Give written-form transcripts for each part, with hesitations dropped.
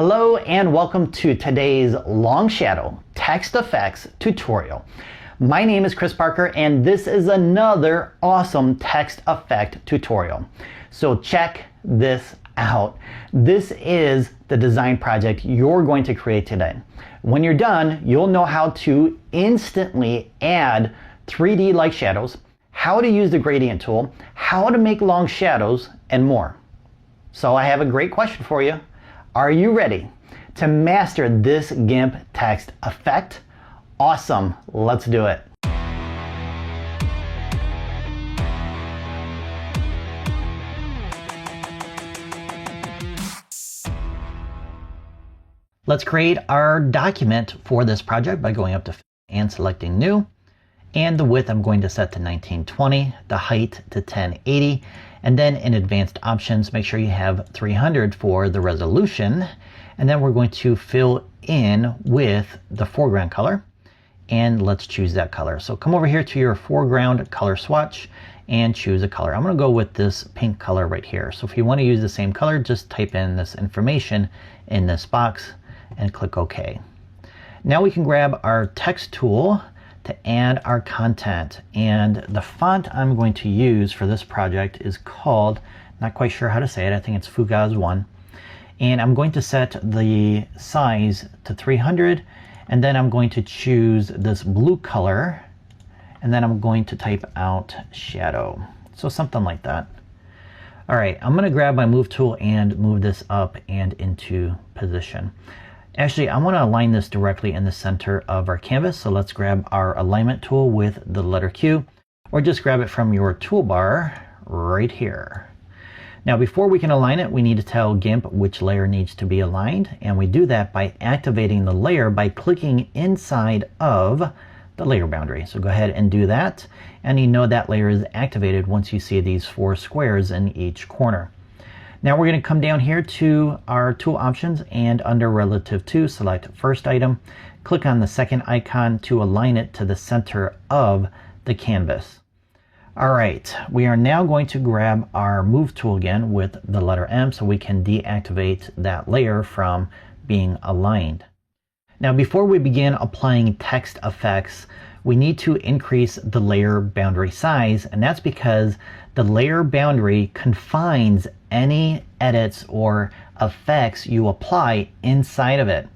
Hello and welcome to today's long shadow text effects tutorial. My name is Chris Parker and this is another awesome text effect tutorial. So check this out. This is the design project you're going to create today. When you're done, you'll know how to instantly add 3D like shadows, how to use the gradient tool, how to make long shadows, and more. So I have a great question for you. Are you ready to master this GIMP text effect? Awesome, let's do it. Let's create our document for this project by going up to and selecting new. And the width I'm going to set to 1920, the height to 1080, and then in advanced options, make sure you have 300 for the resolution. And then we're going to fill in with the foreground color, and let's choose that color. So come over here to your foreground color swatch and choose a color. I'm going to go with this pink color right here. So if you want to use the same color, just type in this information in this box and click OK. Now we can grab our text tool to add our content, and the font I'm going to use for this project is called, not quite sure how to say it, I think it's Fugaz 1, and I'm going to set the size to 300, and then I'm going to choose this blue color, and then I'm going to type out shadow, so something like that. Alright, I'm going to grab my move tool and move this up and into position. Actually, I want to align this directly in the center of our canvas, so let's grab our alignment tool with the letter Q, or just grab it from your toolbar right here. Now before we can align it, we need to tell GIMP which layer needs to be aligned, and we do that by activating the layer by clicking inside of the layer boundary. So go ahead and do that, and you know that layer is activated once you see these 4 squares in each corner. Now we're going to come down here to our tool options, and under relative to, select first item, click on the second icon to align it to the center of the canvas. Alright, we are now going to grab our move tool again with the letter M so we can deactivate that layer from being aligned. Now before we begin applying text effects, we need to increase the layer boundary size, and that's because the layer boundary confines any edits or effects you apply inside of it.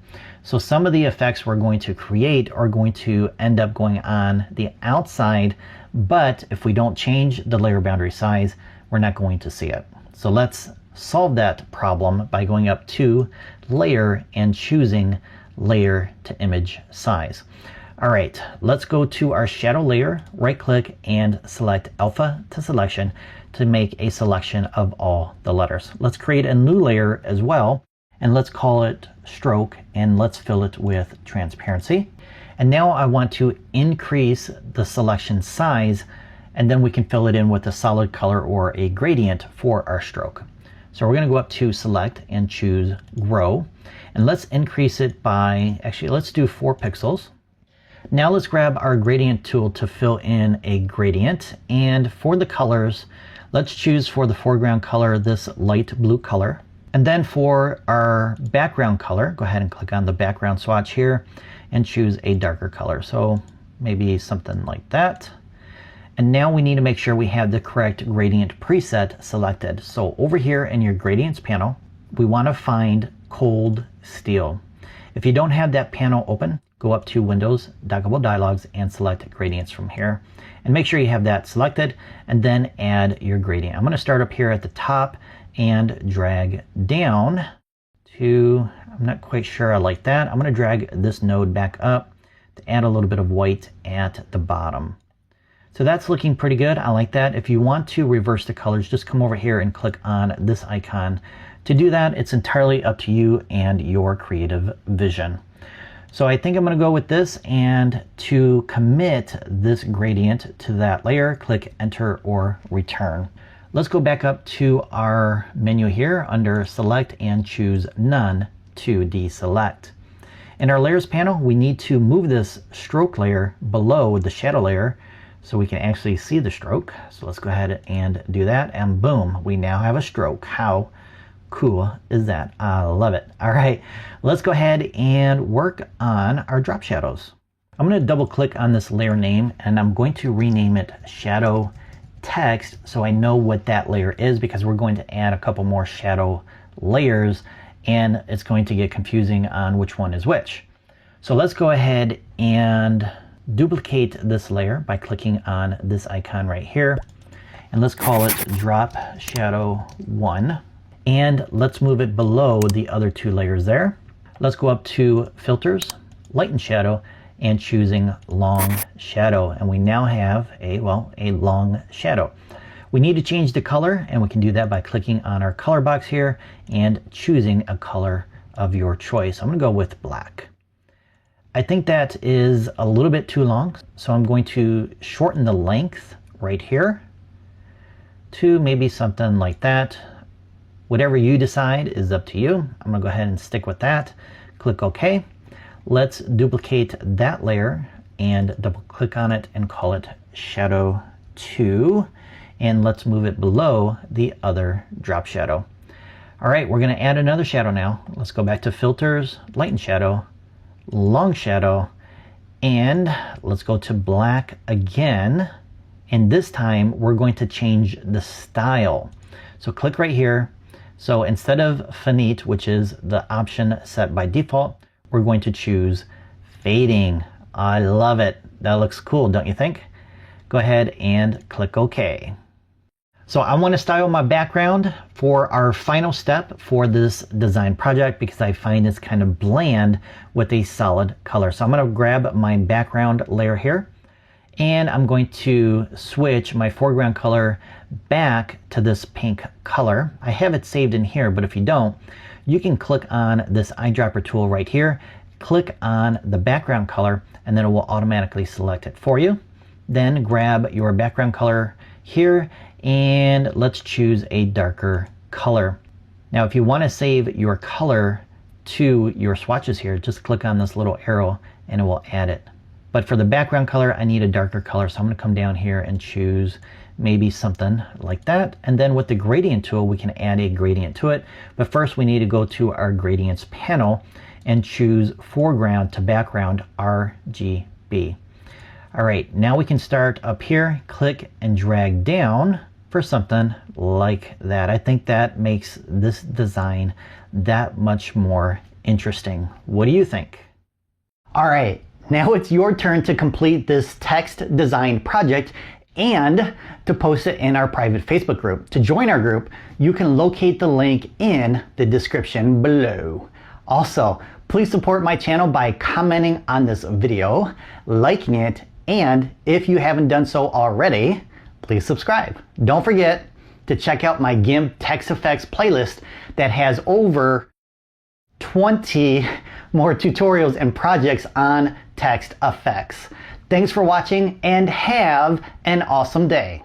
So some of the effects we're going to create are going to end up going on the outside, but if we don't change the layer boundary size, we're not going to see it. So let's solve that problem by going up to layer and choosing layer to image size. Alright, let's go to our shadow layer, right click and select alpha to selection to make a selection of all the letters. Let's create a new layer as well, and let's call it stroke, and let's fill it with transparency. And now I want to increase the selection size, and then we can fill it in with a solid color or a gradient for our stroke. So we're going to go up to select and choose grow, and let's increase it by, actually let's do 4 pixels. Now let's grab our gradient tool to fill in a gradient, and for the colors, let's choose for the foreground color this light blue color. And then for our background color, go ahead and click on the background swatch here and choose a darker color. So maybe something like that. And now we need to make sure we have the correct gradient preset selected. So over here in your gradients panel, we want to find cold steel. If you don't have that panel open, go up to Windows, Dockable Dialogs, and select Gradients from here. And make sure you have that selected, and then add your gradient. I'm going to start up here at the top and drag down to, I'm not quite sure I like that. I'm going to drag this node back up to add a little bit of white at the bottom. So that's looking pretty good. I like that. If you want to reverse the colors, just come over here and click on this icon. To do that, it's entirely up to you and your creative vision. So I think I'm going to go with this, and to commit this gradient to that layer, click enter or return. Let's go back up to our menu here under select and choose none to deselect. In our layers panel, we need to move this stroke layer below the shadow layer so we can actually see the stroke. So let's go ahead and do that, and boom, we now have a stroke. How cool is that? I love it. All right, let's go ahead and work on our drop shadows. I'm going to double click on this layer name and I'm going to rename it shadow text so I know what that layer is, because we're going to add a couple more shadow layers and it's going to get confusing on which one is which. So let's go ahead and duplicate this layer by clicking on this icon right here, and let's call it drop shadow 1, and let's move it below the other two layers there. Let's go up to filters, lighten shadow, and choosing long shadow, and we now have a long shadow. We need to change the color, and we can do that by clicking on our color box here and choosing a color of your choice. I'm going to go with black. I think that is a little bit too long, so I'm going to shorten the length right here to maybe something like that. Whatever you decide is up to you. I'm going to go ahead and stick with that. Click OK. Let's duplicate that layer and double click on it and call it shadow 2, and let's move it below the other drop shadow. All right, we're going to add another shadow now. Let's go back to filters, lighten shadow, long shadow, and let's go to black again, and this time we're going to change the style. So click right here. So instead of finite, which is the option set by default, we're going to choose fading. I love it. That looks cool, don't you think? Go ahead and click OK. So I want to style my background for our final step for this design project because I find it's kind of bland with a solid color. So I'm going to grab my background layer here and I'm going to switch my foreground color back to this pink color. I have it saved in here, but if you don't, you can click on this eyedropper tool right here, click on the background color, and then it will automatically select it for you. Then grab your background color here and let's choose a darker color. Now if you want to save your color to your swatches here, just click on this little arrow and it will add it. But for the background color, I need a darker color, so I'm going to come down here and choose maybe something like that. And then with the gradient tool, we can add a gradient to it. But first we need to go to our gradients panel and choose foreground to background RGB. All right, now we can start up here, click and drag down for something like that. I think that makes this design that much more interesting. What do you think? All right, now it's your turn to complete this text design project and to post it in our private Facebook group. To join our group, you can locate the link in the description below. Also, please support my channel by commenting on this video, liking it, and if you haven't done so already, please subscribe. Don't forget to check out my GIMP text effects playlist that has over 20 more tutorials and projects on text effects. Thanks for watching and have an awesome day.